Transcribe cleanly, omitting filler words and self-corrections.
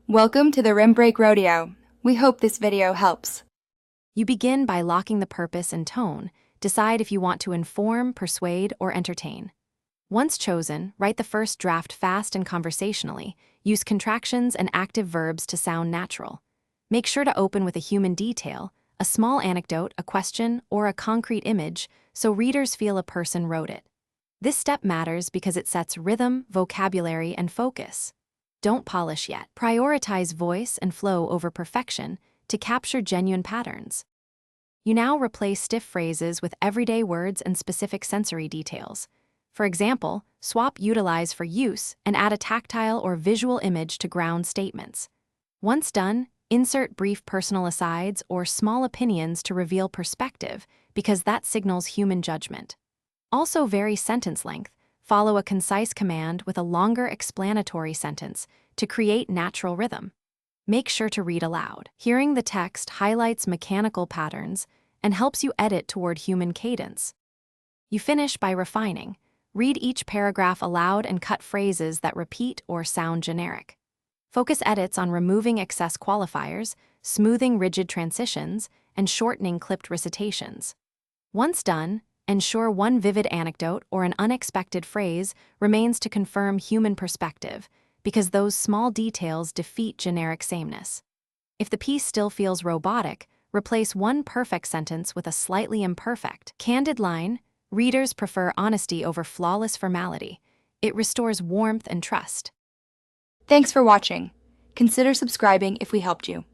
Welcome to the Rim Break Rodeo. We hope this video helps. You begin by locking the purpose and tone. Decide if you want to inform, persuade, or entertain. Once chosen, write the first draft fast and conversationally. Use contractions and active verbs to sound natural. Make sure to open with a human detail, a small anecdote, a question, or a concrete image, so readers feel a person wrote it. This step matters because it sets rhythm, vocabulary, and focus. Don't polish yet. Prioritize voice and flow over perfection to capture genuine patterns. You now replace stiff phrases with everyday words and specific sensory details. For example, swap utilize for use and add a tactile or visual image to ground statements. Once done, insert brief personal asides or small opinions to reveal perspective because that signals human judgment. Also vary sentence length. Follow a concise command with a longer explanatory sentence to create natural rhythm. Make sure to read aloud. Hearing the text highlights mechanical patterns and helps you edit toward human cadence. You finish by refining. Read each paragraph aloud and cut phrases that repeat or sound generic. Focus edits on removing excess qualifiers, smoothing rigid transitions, and shortening clipped recitations. Once done, ensure one vivid anecdote or an unexpected phrase remains to confirm human perspective, because those small details defeat generic sameness. If the piece still feels robotic, replace one perfect sentence with a slightly imperfect, candid line. Readers prefer honesty over flawless formality. It restores warmth and trust. Thanks for watching. Consider subscribing if we helped you.